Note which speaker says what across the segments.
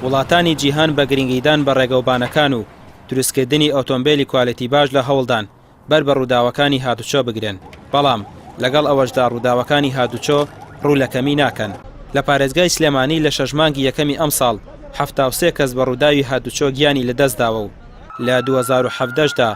Speaker 1: وڵاتانی جیهان بە گرنگیدان بە ڕێگەوبانەکان و دروستکردنی ئۆتۆمبیلی کوالەتی باش لە هەوڵدان بەر بە ڕووداوەکانی هاتوچۆ بگرن، بەڵام لەگەڵ ئەوەشدا ڕووداوەکانی هاتوچۆ ڕوو لە کەمی ناکەن. لە پارێزگای سلێمانی لە شەژمانگی یەکەمی ئەم ساڵ 73 کەس بە ڕووداوی هاتوچۆ گیانی لەدەستداوە و لە 2017دا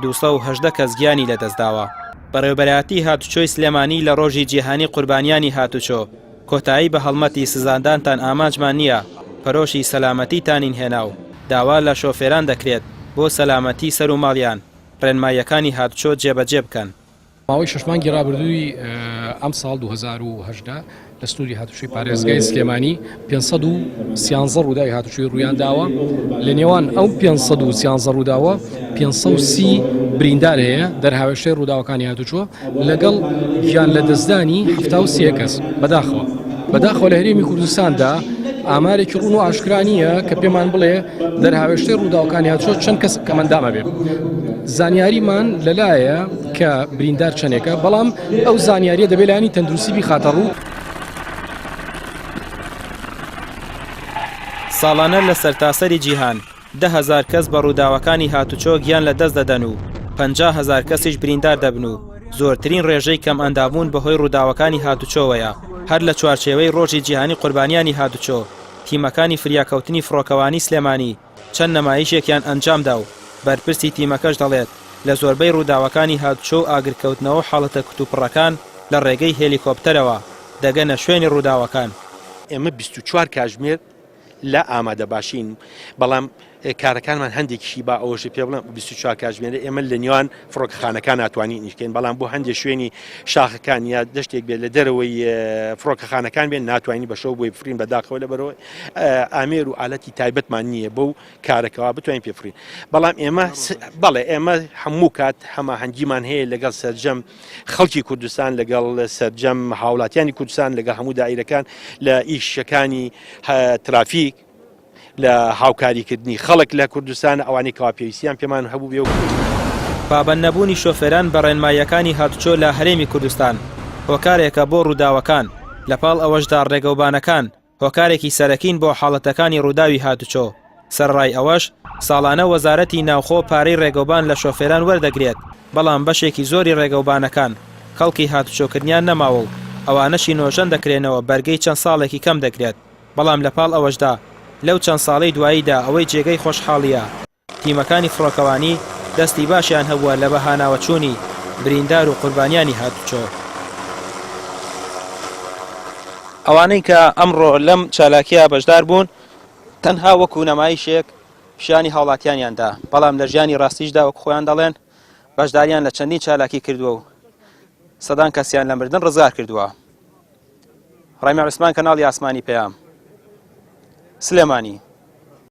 Speaker 1: 218 کەس گیانی لەدەستداوە. بەڕێوەبەرایەتی هاتوچۆی سلێمانی لە ڕۆژی جیهانی قوربانیانی هاتوچۆ کۆتایی بە هەڵمەتی سزاندانتان ئامانجمان نییە، پەرۆشی سەلامەتیتانین هێنا و داوا لە شۆفێران دەکرێت بۆ سەلامەتی سەر و ماڵیان ڕێنماییەکانی هاتوچۆ جێبەجێ بکەن.
Speaker 2: ماوەی شەشمانگی ڕابردووی ئەم ساڵ 2018 لە سنووری هاتوچۆی پارێزگای سلێمانی 513 ڕووداوی هاتوچۆی ڕوویان داوە. لە نێوان ئەو 513 ڕووداوە 530 بریندار هەیە دەرهاوێشتەی ڕووداوەکانی هاتوچۆ لەگەڵ گیان لە دەستدانی 73 کەس بەداخەوە لە هەرێمی کوردستاندا ئامارێکی ڕوون و ئاشکرانیە کە پێمان بڵێ دەرهاوێشتەی ڕووداوەکانی هاتوچۆ چەند کەس کەمەندامە بێت. زانیاریمان لەلایە کە بریندار چەندێکە، بەڵام ئەو زانیاریە دەبێت لایانی تەندروستی بیخاتە ڕوو.
Speaker 1: ساڵانە لە سەرتاسەری جیهان 10,000 کەس بە ڕووداوەکانی هاتوچۆ گیان لە دەست دەدەن و 50,000 کەسیش بریندار دەبن و زۆرترین ڕێژەی کەم ئەندامبوون بەهۆی ڕووداوەکانی هاتوچۆوەیە. هەر لە چوارچێوەی ڕۆژی جیهانی قوربانیانی هاتوچۆ تیمەکانی فریاکەوتنی فڕۆکەوانی سلێمانی چەند نەمایشێکیان ئەنجامدا و بەرپرسی تیمەکەش دەڵێت لە زۆربەی ڕووداوەکانی هاتوچۆ ئاگرکەوتنەوە حاڵەتە کتوپڕەکان لە ڕێگەی هێلیکۆپتەرەوە دەگەنە شوێنی ڕووداوەکان.
Speaker 3: ئێمە 24 کاتژمێر لە ئامادە باشین، بەڵام کارەکانمان هەندێکیشی با ئەوەش پێ بڵم 24 کاتژمێر ئێمە لە نێوان فڕۆکەخانەکان ناتوانین نیشکەین، بەڵام بۆ هەندێک شوێنی شاخەکان یا دەشتێک بێت لە دەرەوەی فڕۆکەخانەکان بێن ناتوانین بەشەو بۆی بفرین بەداخەوە لەبەرەوە ئامێر و ئالەتی تایبەتمان نییە بەو کارەکەەوە بتوانین پێفرین. بەڵام ئێمە هەموو کات هەماهەنگیمان هەیە لەگەڵ سەرجەم خەڵکی کوردستان، لەگەڵ سەرجەم هاوڵاتیانی کوردستان، لەگەڵ هەموو دائیرەکان لە ئیشەکانی ترافیک، لە هاوکاریکردنی خەڵک لە کوردستان ئەوانەی کەوا پێویستیان پێمان هەبوو بێ.
Speaker 1: پابەند نەبوونی شۆفێران بە ڕێنماییەکانی هاتوچۆ لە هەرێمی کوردستان هۆکارێکە بۆ ڕووداوەکان، لەپاڵ ئەوەشدا ڕێگەوبانەکان هۆکارێکی سەرەکین بۆ حاڵەتەکانی ڕووداوی هاتوچۆ. سەرڕای ئەوەش ساڵانە وەزارەتی ناوخۆ پارەی ڕێگەوبان لە شۆفێران وەردەگرێت، بەڵام بەشێکی زۆری ڕێگەوبانەکان خەڵکی هاتوچۆکردنیان نەماوە و ئەوانەشی نۆژەن دەکرێنەوە بەرگەی چەند ساڵێکی کەم دەکرێت. بەڵام لەپاڵ ئەوەشدا لەو چەند ساڵەی دواییدا ئەوەی جێگەی خۆشحاڵیە تیمەکانی فڕۆکەوانی دەستی باشیان هەبووە لە بەهاناوەچوونی بریندار و قوربانیانی هاتوچۆ. ئەوانەی کە ئەمڕۆ لەم چالاکیە بەشدار بوون تەنها وەکو نەمایشێک پیشانی هاوڵاتیانیاندا، بەڵام لە ژیانی ڕاستیشدا وەکو خۆیان دەڵێن بەشداریان لە چەندین چالاکی کردووە و سەدان کەسیان لە مردن ڕزگار کردووە. ڕێمی عوسمان کەناڵی ئاسمانی پەیام، سلێمانی.